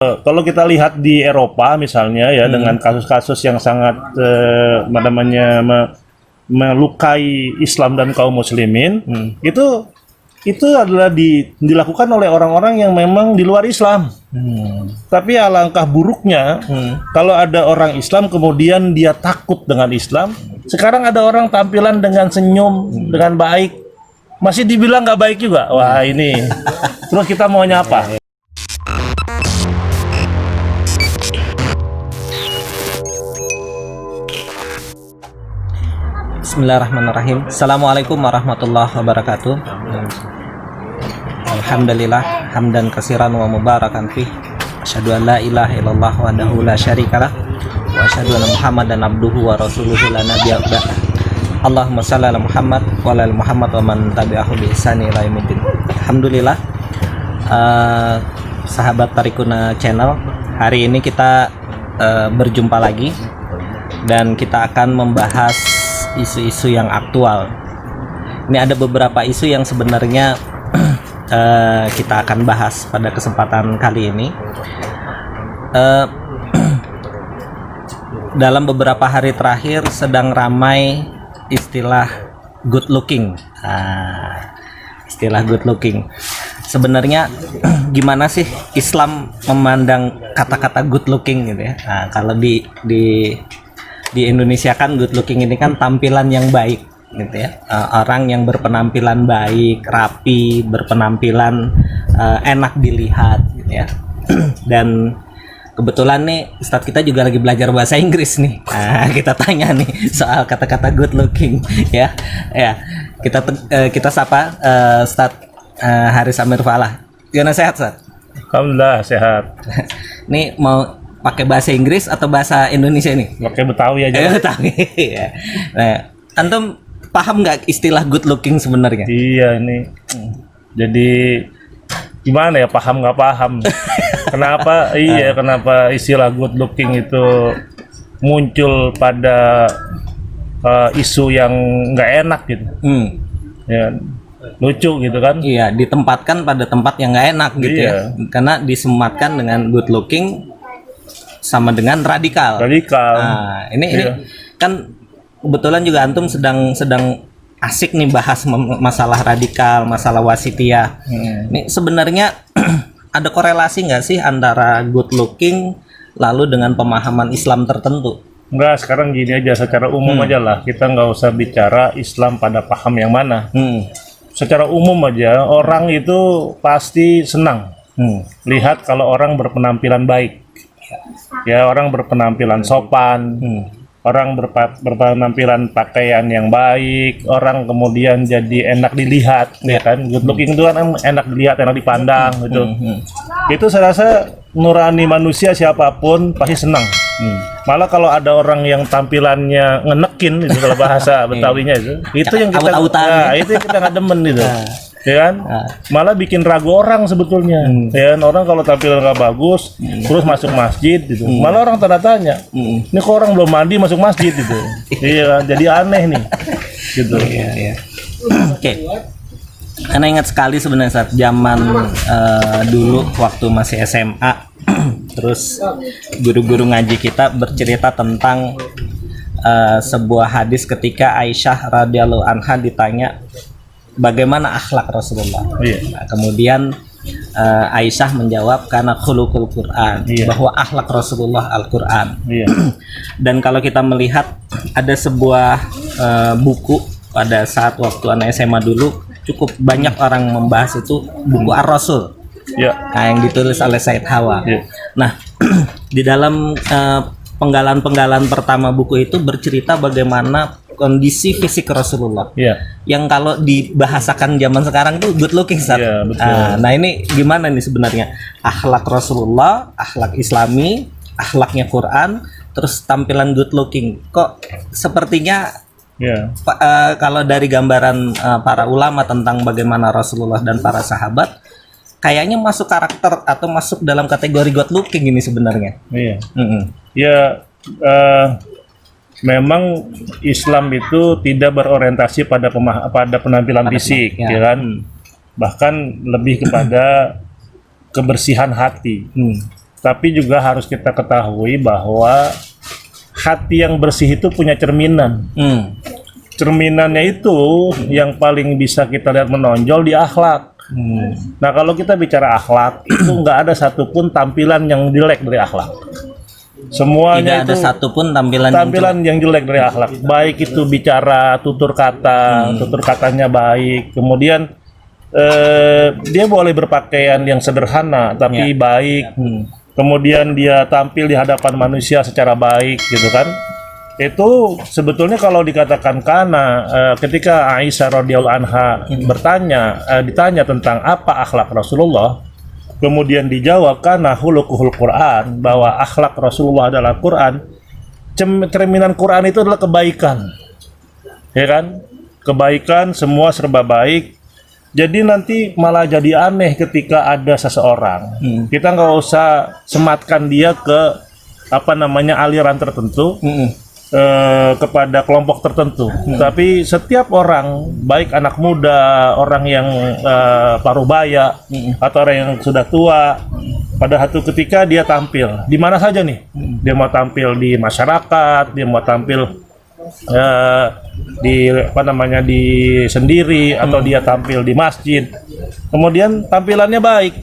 Kalau kita lihat di Eropa misalnya ya dengan kasus-kasus yang sangat melukai Islam dan kaum muslimin, itu adalah dilakukan oleh orang-orang yang memang di luar Islam. Tapi alangkah buruknya kalau ada orang Islam kemudian dia takut dengan Islam. Sekarang ada orang tampilan dengan senyum, dengan baik, masih dibilang nggak baik juga. Wah ini, terus kita maunya apa? Bismillahirrahmanirrahim. Assalamualaikum warahmatullahi wabarakatuh. Alhamdulillah hamdan katsiran wa mubarakan fih. Asyhadu an la ilaha illallah wahdahu la syarikalah wa asyhadu anna Muhammadan abduhu wa rasuluhu la nabiyya ba'da. Allahumma shalli ala Muhammad wa ala ali Muhammad wa man tabi'ahu bi ihsani ila yaumil Alhamdulillah. Sahabat Tarikuna Channel, hari ini kita berjumpa lagi dan kita akan membahas isu-isu yang aktual. Ini ada beberapa isu yang sebenarnya kita akan bahas pada kesempatan kali ini. Dalam beberapa hari terakhir sedang ramai istilah good looking. Istilah good looking. Sebenarnya gimana sih Islam memandang kata-kata good looking gitu ya? Kalau di Indonesia kan good looking ini kan tampilan yang baik gitu ya, orang yang berpenampilan baik, rapi, berpenampilan enak dilihat gitu ya. Dan kebetulan nih Ustadz kita juga lagi belajar bahasa Inggris nih. Kita tanya nih soal kata-kata good looking ya. Kita sapa Ustadz Haris Amir Falah. Gimana, sehat Ustadz? Alhamdulillah sehat. Nih mau pakai bahasa Inggris atau bahasa Indonesia nih? Pakai Betawi aja. Betawi. Ya. Nah, antum paham nggak istilah good looking sebenarnya? Iya ini. Jadi gimana ya, paham nggak paham? Kenapa? Iya, kenapa istilah good looking itu muncul pada isu yang nggak enak gitu? Ya, lucu gitu kan? Iya, ditempatkan pada tempat yang nggak enak gitu ya. Karena disematkan dengan good looking sama dengan radikal. Nah, ini kan kebetulan juga antum sedang asik nih bahas masalah radikal, masalah wasitiyah. Ini sebenarnya ada korelasi nggak sih antara good looking lalu dengan pemahaman Islam tertentu? Enggak, sekarang gini aja, secara umum aja lah. Kita nggak usah bicara Islam pada paham yang mana. Secara umum aja, orang itu pasti senang lihat kalau orang berpenampilan baik. Ya, orang berpenampilan sopan, orang berpenampilan pakaian yang baik, orang kemudian jadi enak dilihat, ya kan? Good looking itu kan enak dilihat, enak dipandang gitu. Itu saya rasa nurani manusia siapapun pasti senang. Malah kalau ada orang yang tampilannya ngenekin itu kalau bahasa Betawinya itu yang kita itu yang kita nggak demen itu. Ya kan, malah bikin ragu orang sebetulnya. Ya kan, orang kalau tampilan nggak bagus, terus masuk masjid gitu, malah orang tanda tanya, ini kok orang belum mandi masuk masjid gitu. Iya kan, jadi aneh nih, gitu. Oke. Karena ingat sekali sebenarnya saat zaman dulu waktu masih SMA, terus guru-guru ngaji kita bercerita tentang sebuah hadis ketika Aisyah radhiyallahu anha ditanya bagaimana akhlak Rasulullah. Nah, kemudian Aisyah menjawab karena khuluqul Quran, bahwa akhlak Rasulullah Al-Quran. Dan kalau kita melihat ada sebuah buku pada saat waktu anak SMA dulu cukup banyak orang membahas itu, buku Ar-Rasul. Nah, yang ditulis oleh Said Hawa. Nah, di dalam penggalan-penggalan pertama buku itu bercerita bagaimana kondisi fisik Rasulullah, yang kalau dibahasakan zaman sekarang itu good looking, Ustaz. Nah, ini gimana nih sebenarnya akhlak Rasulullah, akhlak Islami, akhlaknya Quran, terus tampilan good looking. Kok sepertinya kalau dari gambaran para ulama tentang bagaimana Rasulullah dan para sahabat, kayaknya masuk karakter atau masuk dalam kategori good looking ini sebenarnya. Memang Islam itu tidak berorientasi pada penampilan fisik, ya kan? Bahkan lebih kepada kebersihan hati. Tapi juga harus kita ketahui bahwa hati yang bersih itu punya cerminan. Cerminannya itu yang paling bisa kita lihat menonjol di akhlak. Nah, kalau kita bicara akhlak, itu nggak ada satupun tampilan yang jelek dari akhlak. Semuanya tidak ada itu satupun tampilan yang jelek dari akhlak. Baik itu bicara, tutur kata, tutur katanya baik. Kemudian dia boleh berpakaian yang sederhana tapi baik. Kemudian dia tampil di hadapan manusia secara baik, gitu kan? Itu sebetulnya kalau dikatakan karena ketika Aisyah radhiyallahu anha ditanya tentang apa akhlak Rasulullah, kemudian dijawab karena hulukuhul Quran, bahwa akhlak Rasulullah adalah Quran. Cerminan Quran itu adalah kebaikan, ya kan? Kebaikan, semua serba baik. Jadi nanti malah jadi aneh ketika ada seseorang, kita nggak usah sematkan dia ke aliran tertentu, kepada kelompok tertentu. Tapi setiap orang, baik anak muda, orang yang paruh baya, atau orang yang sudah tua, pada satu ketika dia tampil di mana saja nih, dia mau tampil di masyarakat, dia mau tampil di sendiri, atau dia tampil di masjid, kemudian tampilannya baik.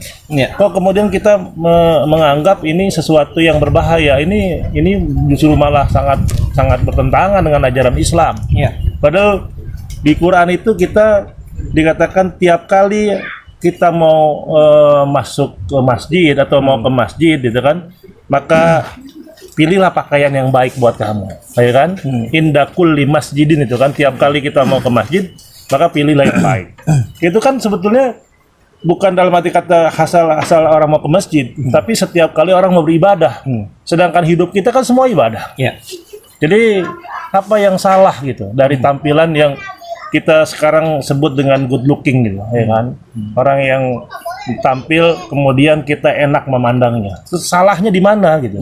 Kok kemudian kita menganggap ini sesuatu yang berbahaya, ini justru malah sangat bertentangan dengan ajaran Islam. Padahal di Quran itu kita dikatakan tiap kali kita mau masuk ke masjid atau mau ke masjid, gitu kan, maka pilihlah pakaian yang baik buat kamu, ya kan? Inda kulli masjidin, itu kan, tiap kali kita mau ke masjid maka pilihlah yang baik. Itu kan sebetulnya bukan dalam arti kata asal orang mau ke masjid, tapi setiap kali orang mau beribadah. Sedangkan hidup kita kan semua ibadah. Jadi apa yang salah gitu dari tampilan yang kita sekarang sebut dengan good looking gitu, ya kan? Orang yang tampil kemudian kita enak memandangnya. Terus salahnya di mana gitu?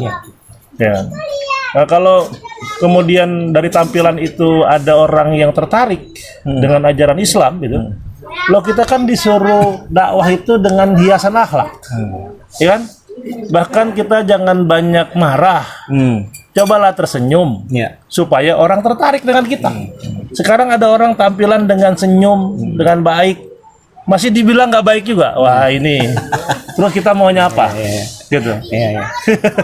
Ya. Nah, kalau kemudian dari tampilan itu ada orang yang tertarik dengan ajaran Islam gitu, loh, kita kan disuruh dakwah itu dengan hiasan akhlak, ya kan? Bahkan kita jangan banyak marah, cobalah tersenyum, supaya orang tertarik dengan kita. Sekarang ada orang tampilan dengan senyum, dengan baik, masih dibilang nggak baik juga. Wah, ini terus kita maunya apa? Gitu.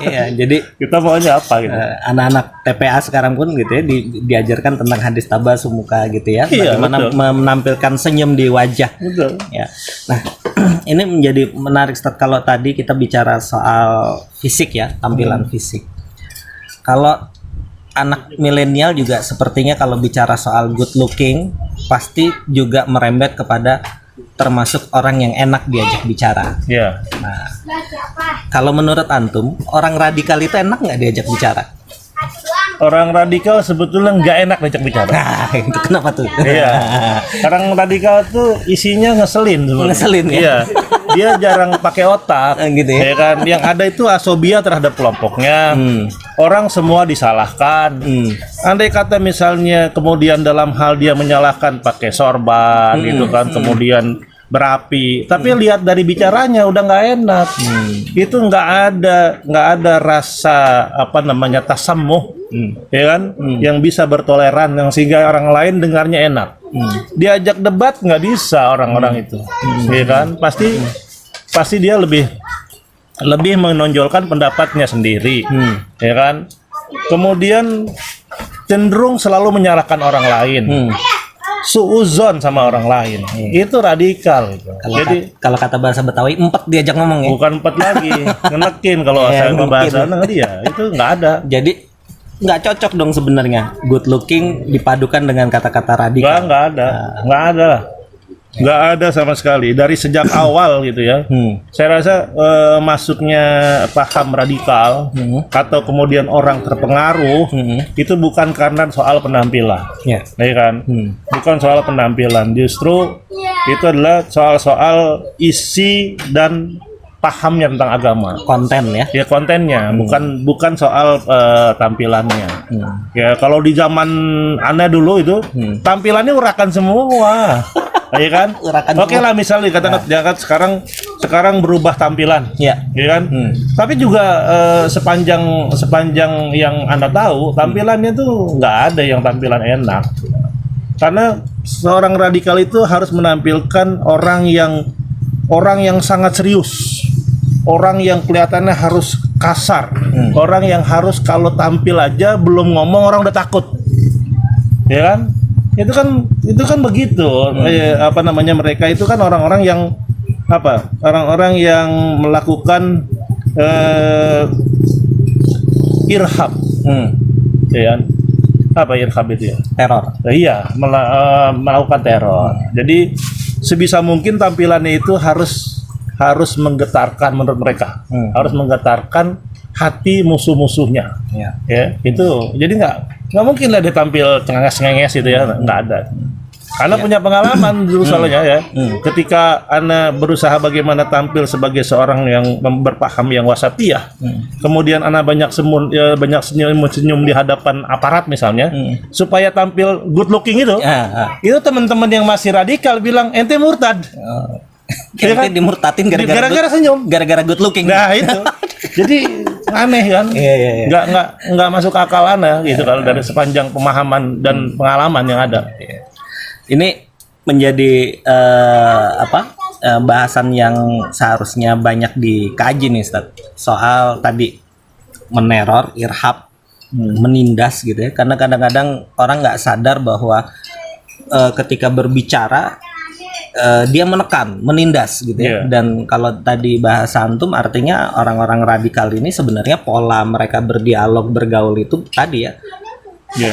Iya, jadi kita maunya apa gitu? Anak-anak TPA sekarang pun gitu ya diajarkan tentang hadis tabasumuka gitu ya, bagaimana menampilkan senyum di wajah. Betul. Ya. Nah, ini menjadi menarik kalau tadi kita bicara soal fisik ya, tampilan fisik. Kalau anak milenial juga sepertinya kalau bicara soal good looking pasti juga merembet kepada termasuk orang yang enak diajak bicara. Nah, kalau menurut antum, orang radikal itu enak nggak diajak bicara? Orang radikal sebetulnya nggak enak diajak bicara. Nah, itu kenapa tuh? Orang radikal tuh isinya ngeselin sebenarnya. Ngeselin ya? Iya. Dia jarang pakai otak, gitu ya? Kan? Yang ada itu asobia terhadap kelompoknya. Orang semua disalahkan. Andai kata misalnya kemudian dalam hal dia menyalahkan pakai sorban, gitu kan, kemudian berapi, tapi lihat dari bicaranya udah nggak enak. Itu nggak ada rasa tasamuh, ya kan, yang bisa bertoleran, yang sehingga orang lain dengarnya enak. Diajak debat nggak bisa orang-orang itu, ya kan, pasti dia lebih menonjolkan pendapatnya sendiri, ya kan, kemudian cenderung selalu menyalahkan orang lain. Suuzon sama orang lain, itu radikal gitu. Jadi kalau kata bahasa Betawi, empat diajak ngomong ya. Bukan empat lagi, ngenekin kalau saya bahasa dia itu nggak ada. Jadi nggak cocok dong sebenarnya good looking dipadukan dengan kata-kata radikal. Nggak ada sama sekali dari sejak awal gitu ya. Saya rasa masuknya paham radikal atau kemudian orang terpengaruh itu bukan karena soal penampilan, ya kan? Bukan soal penampilan, justru itu adalah soal isi dan pahamnya tentang agama, konten ya kontennya, bukan soal tampilannya. Ya kalau di zaman Anda dulu itu tampilannya urakan semua. ya kan? Oke lah, misalnya dikatakan jangan sekarang berubah tampilan, ya kan? Tapi juga sepanjang yang Anda tahu, tampilannya tuh nggak ada yang tampilan enak. Karena seorang radikal itu harus menampilkan orang yang sangat serius, orang yang kelihatannya harus kasar, orang yang harus kalau tampil aja belum ngomong orang udah takut, ya kan? Itu kan begitu. Mereka itu kan orang-orang yang orang-orang yang melakukan irhab, ya kan? Apa irhab itu ya? Teror. Iya, melakukan teror. Jadi sebisa mungkin tampilannya itu harus menggetarkan menurut mereka, harus menggetarkan hati musuh-musuhnya. Ya, itu. Jadi nggak mungkin lah dia tampil cengenges-cengenges gitu ya, nggak ada. Ana punya pengalaman dulu soalnya ya. Ketika Ana berusaha bagaimana tampil sebagai seorang yang berpaham yang wasatiyah, kemudian Ana banyak senyum di hadapan aparat misalnya, supaya tampil good looking itu teman-teman yang masih radikal bilang ente murtad. Ente dimurtatin gara-gara senyum, gara-gara good looking. Nah itu, jadi aneh kan? Iya. Nggak masuk akal Ana gitu kalau dari sepanjang pemahaman dan pengalaman yang ada. Ini menjadi bahasan yang seharusnya banyak dikaji nih, Ustaz. Soal tadi meneror, irhab, menindas gitu ya. Karena kadang-kadang orang nggak sadar bahwa ketika berbicara dia menekan, menindas gitu ya. Dan kalau tadi bahasa antum artinya orang-orang radikal ini sebenarnya pola mereka berdialog, bergaul itu tadi ya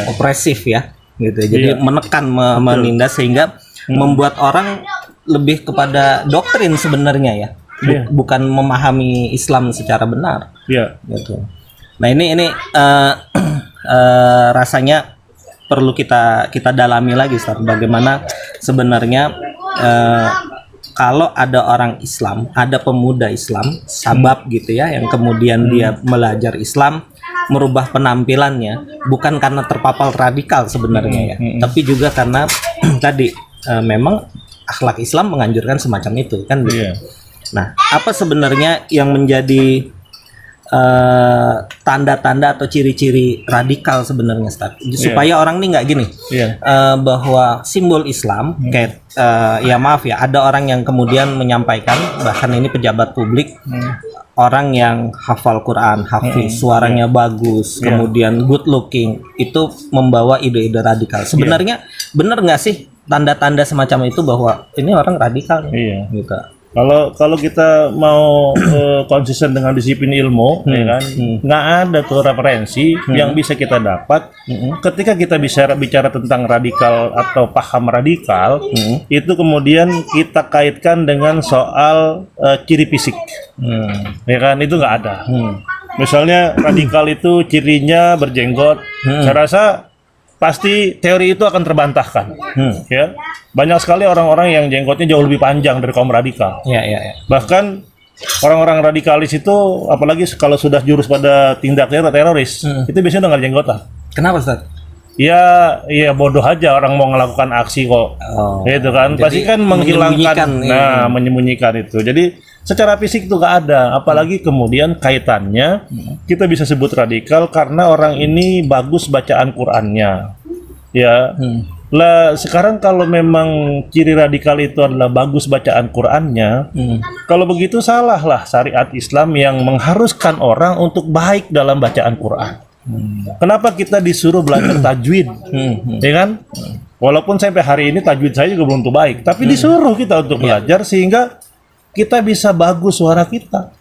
opresif ya. Gitu. Jadi menekan, menindas sehingga membuat orang lebih kepada doktrin sebenarnya ya, bukan memahami Islam secara benar. Gitu. Nah ini rasanya perlu kita dalami lagi, Ustaz. Bagaimana sebenarnya kalau ada orang Islam, ada pemuda Islam, sabab gitu ya, yang kemudian dia belajar Islam, merubah penampilannya bukan karena terpapar radikal sebenarnya ya, tapi juga karena tadi memang akhlak Islam menganjurkan semacam itu kan gitu. Nah, apa sebenarnya yang menjadi tanda-tanda atau ciri-ciri radikal sebenarnya, Ustaz? Supaya orang ini nggak gini, bahwa simbol Islam kayak ya maaf ya, ada orang yang kemudian menyampaikan, bahkan ini pejabat publik, orang yang hafal Quran, hafiz, suaranya bagus, kemudian good looking, itu membawa ide-ide radikal. Sebenarnya benar nggak sih tanda-tanda semacam itu bahwa ini orang radikal? Gitu. Kalau kita mau konsisten dengan disiplin ilmu, ya kan, nggak ada tuh referensi yang bisa kita dapat ketika kita bicara tentang radikal atau paham radikal, itu kemudian kita kaitkan dengan soal ciri fisik, ya kan, itu nggak ada. Misalnya radikal itu cirinya berjenggot, saya rasa pasti teori itu akan terbantahkan. Ya, banyak sekali orang-orang yang jenggotnya jauh lebih panjang dari kaum radikal. Bahkan orang-orang radikalis itu, apalagi kalau sudah jurus pada tindak teroris, itu biasanya udah nggak ada jenggotan. Kenapa, Ustaz? Ya bodoh aja orang mau melakukan aksi kok, gitu kan. Pasti kan menghilangkan, menyembunyikan itu. Jadi secara fisik itu nggak ada, apalagi kemudian kaitannya kita bisa sebut radikal karena orang ini bagus bacaan Qurannya, ya. Lah sekarang kalau memang ciri radikal itu adalah bagus bacaan Qurannya, kalau begitu salah lah syariat Islam yang mengharuskan orang untuk baik dalam bacaan Quran. Kenapa kita disuruh belajar tajwid, ya kan? Walaupun sampai hari ini tajwid saya juga belum tentu baik, tapi disuruh kita untuk belajar sehingga kita bisa bagus suara kita,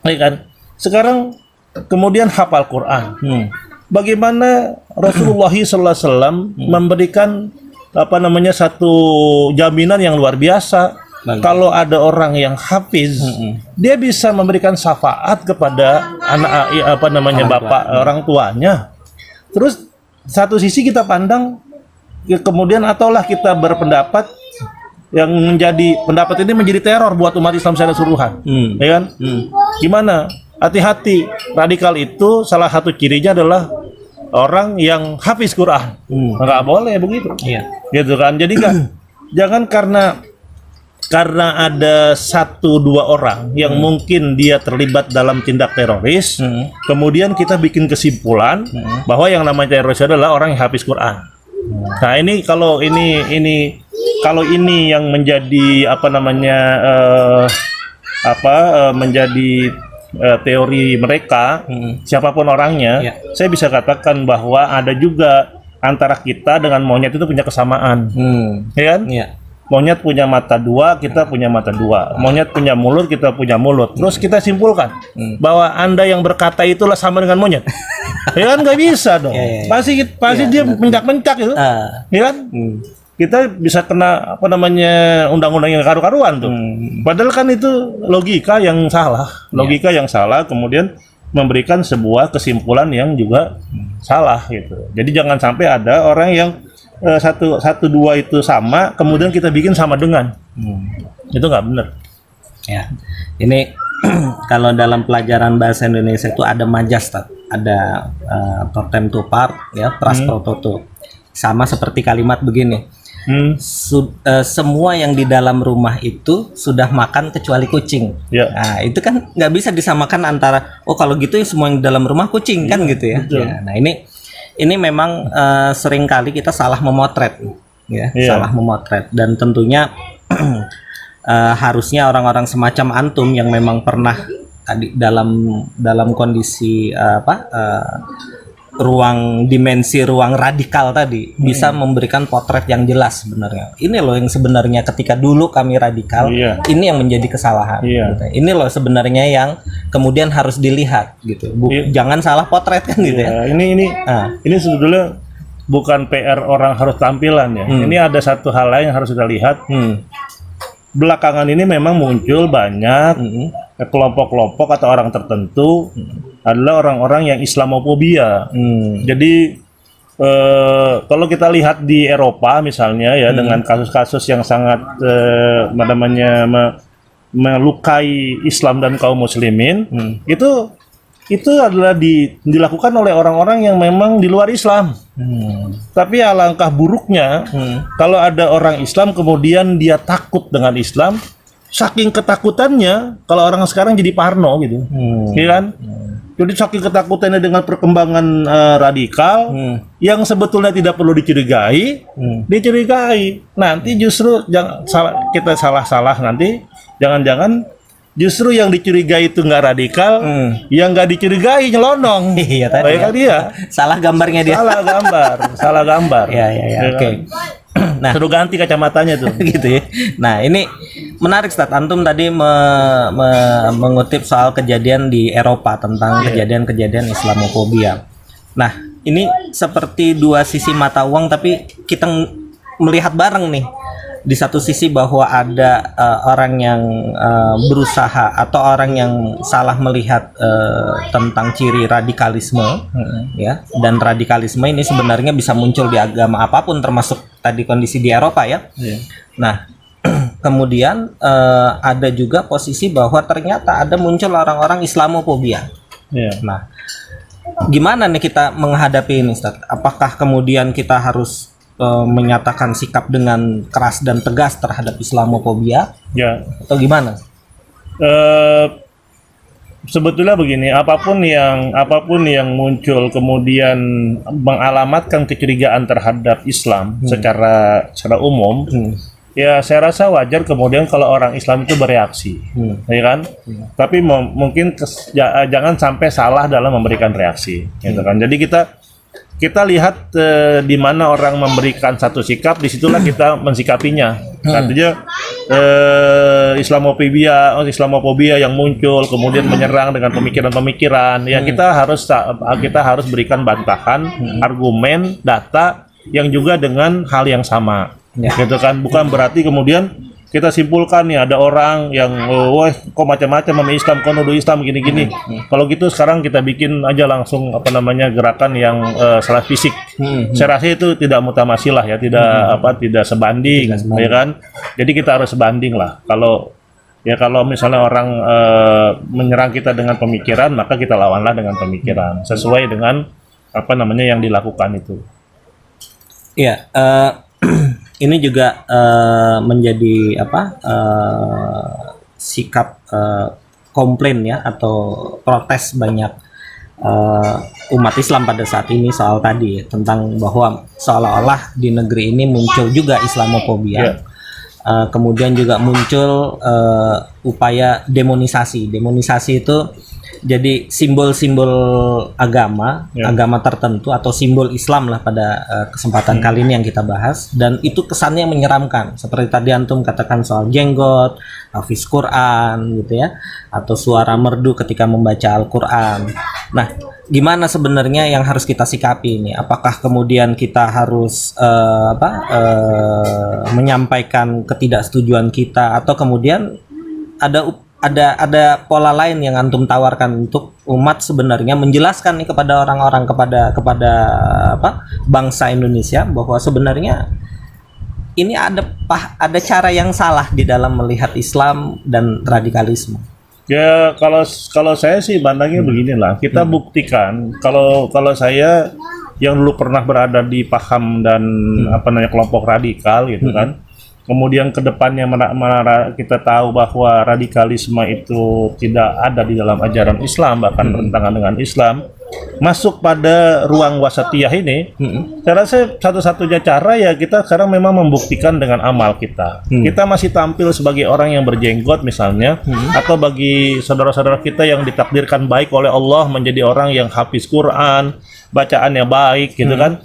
ya kan? Sekarang kemudian hafal Quran. Bagaimana Rasulullah SAW memberikan satu jaminan yang luar biasa. Kalau ada orang yang hafiz, dia bisa memberikan syafaat kepada bapak orang tuanya. Terus satu sisi kita pandang, ya kemudian ataulah kita berpendapat yang menjadi pendapat ini menjadi teror buat umat Islam secara keseluruhan, ya kan? Gimana? Hati-hati, radikal itu salah satu cirinya adalah orang yang hafiz Quran. Nggak boleh begitu, gitu kan? Jadi jangan karena ada 1-2 orang yang mungkin dia terlibat dalam tindak teroris, kemudian kita bikin kesimpulan bahwa yang namanya teroris adalah orang yang hafiz Quran. Nah ini kalau ini yang menjadi menjadi teori mereka, siapapun orangnya, saya bisa katakan bahwa ada juga antara kita dengan monyet itu punya kesamaan, ya kan? Iya. Monyet punya mata 2, kita punya mata 2. Monyet punya mulut, kita punya mulut. Terus kita simpulkan bahwa Anda yang berkata itulah sama dengan monyet. Ya kan nggak bisa dong. Pasti dia mencak-mencak itu. Ya kan? Kita bisa kena undang-undang yang karu-karuan tuh. Padahal kan itu logika yang salah. Kemudian memberikan sebuah kesimpulan yang juga salah gitu. Jadi jangan sampai ada orang yang satu dua itu sama, kemudian kita bikin sama dengan, itu nggak benar. Ya, ini kalau dalam pelajaran bahasa Indonesia itu ada majas, ada totem tupar, ya, pras prototo, sama seperti kalimat begini. Semua yang di dalam rumah itu sudah makan kecuali kucing. Nah, itu kan nggak bisa disamakan antara kalau gitu semua yang di dalam rumah kucing kan gitu ya. Nah ini memang seringkali kita salah memotret, ya, salah memotret, dan tentunya harusnya orang-orang semacam antum yang memang pernah tadi dalam kondisi dimensi ruang radikal tadi bisa memberikan potret yang jelas sebenarnya. Ini loh yang sebenarnya ketika dulu kami radikal, ini yang menjadi kesalahan. Gitu. Ini loh sebenarnya yang kemudian harus dilihat gitu. Jangan salah potret kan gitu ya. Ini sebetulnya bukan PR orang harus tampilan ya. Ini ada satu hal lain yang harus kita lihat. Belakangan ini memang muncul banyak kelompok-kelompok atau orang tertentu adalah orang-orang yang Islamofobia. Jadi kalau kita lihat di Eropa misalnya ya, dengan kasus-kasus yang sangat melukai Islam dan kaum muslimin, itu adalah dilakukan oleh orang-orang yang memang di luar Islam. Tapi alangkah buruknya kalau ada orang Islam kemudian dia takut dengan Islam, saking ketakutannya kalau orang sekarang jadi parno gitu, ya kan? Jadi saking ketakutannya dengan perkembangan radikal yang sebetulnya tidak perlu dicurigai, nanti justru kita salah nanti, jangan-jangan justru yang dicurigai itu nggak radikal, yang nggak dicurigai nyelonong. Iya tadi. Dia salah gambarnya dia. Salah gambar. Ya, oke. Nah, suruh ganti kacamatanya tuh. Gitu ya. Nah, ini menarik, Ustaz. Antum tadi mengutip soal kejadian di Eropa tentang kejadian-kejadian Islamofobia. Nah, ini seperti dua sisi mata uang, tapi kita melihat bareng nih. Di satu sisi bahwa ada orang yang berusaha atau orang yang salah melihat tentang ciri radikalisme, ya, dan radikalisme ini sebenarnya bisa muncul di agama apapun, termasuk tadi kondisi di Eropa ya. Nah, kemudian ada juga posisi bahwa ternyata ada muncul orang-orang Islamofobia. Nah, gimana nih kita menghadapi ini, Ustaz? Apakah kemudian kita harus menyatakan sikap dengan keras dan tegas terhadap Islamofobia, atau gimana? Sebetulnya begini, apapun yang muncul kemudian mengalamatkan kecurigaan terhadap Islam secara umum, ya saya rasa wajar kemudian kalau orang Islam itu bereaksi, ya kan? Tapi mungkin jangan sampai salah dalam memberikan reaksi, gitu kan? Jadi kita lihat di mana orang memberikan satu sikap, disitulah kita mensikapinya. Artinya Islamofobia yang muncul kemudian menyerang dengan pemikiran-pemikiran, ya kita harus berikan bantahan, argumen, data yang juga dengan hal yang sama, gitu kan? Bukan berarti kemudian kita simpulkan nih ada orang yang kok macam-macam sama Islam, kok nuduh Islam gini-gini. Kalau gitu sekarang kita bikin aja langsung gerakan yang salah fisik. Saya rasa itu tidak mutamasilah ya, tidak sebanding, ya kan? Jadi kita harus sebanding lah. Kalau misalnya orang menyerang kita dengan pemikiran, maka kita lawanlah dengan pemikiran sesuai dengan yang dilakukan itu. Iya, ini juga menjadi sikap komplain ya atau protes banyak umat Islam pada saat ini soal tadi tentang bahwa seolah-olah di negeri ini muncul juga Islamofobia. Kemudian juga muncul upaya demonisasi. Demonisasi itu jadi simbol-simbol agama tertentu atau simbol Islam lah pada kesempatan kali ini yang kita bahas, dan itu kesannya menyeramkan seperti tadi antum katakan soal jenggot, hafiz Quran gitu ya, atau suara merdu ketika membaca Al-Quran. Nah, gimana sebenarnya yang harus kita sikapi ini? Apakah kemudian kita harus menyampaikan ketidaksetujuan kita, atau kemudian ada pola lain yang antum tawarkan untuk umat sebenarnya menjelaskan nih kepada orang-orang, kepada bangsa Indonesia bahwa sebenarnya ini ada cara yang salah di dalam melihat Islam dan radikalisme. Ya kalau saya sih pandangnya beginilah, kita buktikan kalau saya yang dulu pernah berada di paham dan kelompok radikal gitu kan. Kemudian kedepannya kita tahu bahwa radikalisme itu tidak ada di dalam ajaran Islam, bahkan bertentangan dengan Islam, masuk pada ruang wasatiyah ini. Saya rasa satu-satunya cara ya kita sekarang memang membuktikan dengan amal kita. Kita masih tampil sebagai orang yang berjenggot misalnya, atau bagi saudara-saudara kita yang ditakdirkan baik oleh Allah menjadi orang yang hafiz Quran, bacaannya baik gitu kan.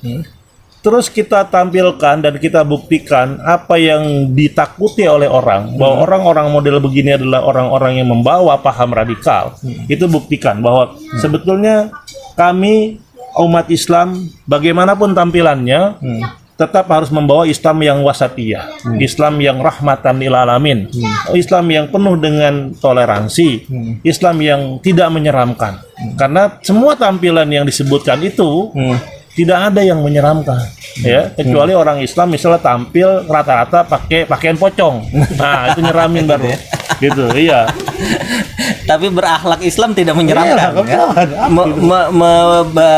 Terus kita tampilkan dan kita buktikan apa yang ditakuti oleh orang, bahwa orang-orang model begini adalah orang-orang yang membawa paham radikal. Itu buktikan bahwa sebetulnya kami umat Islam bagaimanapun tampilannya tetap harus membawa Islam yang wasatiyah, Islam yang rahmatan lil alamin, Islam yang penuh dengan toleransi, Islam yang tidak menyeramkan. Karena semua tampilan yang disebutkan itu tidak ada yang menyeramkan, ya, kecuali orang Islam misalnya tampil rata-rata pakai pakaian pocong, nah itu nyeramin baru, gitu, iya. Tapi berakhlak Islam tidak menyeramkan,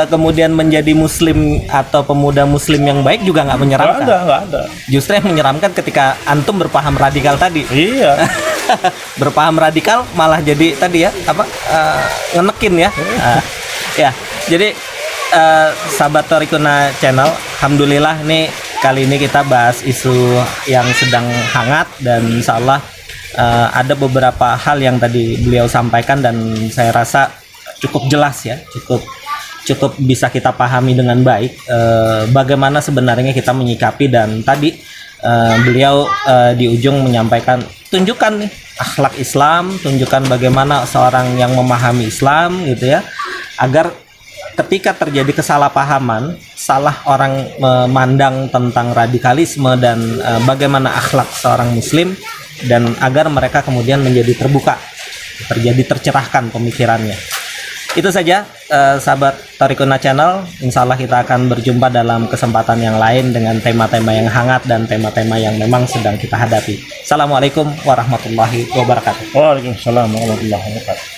kemudian menjadi Muslim atau pemuda Muslim yang baik juga nggak menyeramkan. Nggak ada. Justru yang menyeramkan ketika antum berpaham radikal tadi. Iya. Berpaham radikal malah jadi tadi ya ngenekin ya, ya. Jadi sahabat Thorikuna Channel, alhamdulillah nih kali ini kita bahas isu yang sedang hangat, dan insya Allah ada beberapa hal yang tadi beliau sampaikan dan saya rasa cukup jelas ya, cukup bisa kita pahami dengan baik bagaimana sebenarnya kita menyikapi. Dan tadi beliau di ujung menyampaikan, tunjukkan nih akhlak Islam, tunjukkan bagaimana seorang yang memahami Islam gitu ya, agar ketika terjadi kesalahpahaman, salah orang memandang tentang radikalisme dan bagaimana akhlak seorang Muslim, dan agar mereka kemudian menjadi terbuka, tercerahkan pemikirannya. Itu saja sahabat Thorikuna Channel. Insya Allah kita akan berjumpa dalam kesempatan yang lain dengan tema-tema yang hangat dan tema-tema yang memang sedang kita hadapi. Assalamualaikum warahmatullahi wabarakatuh. Waalaikumsalam warahmatullahi wabarakatuh.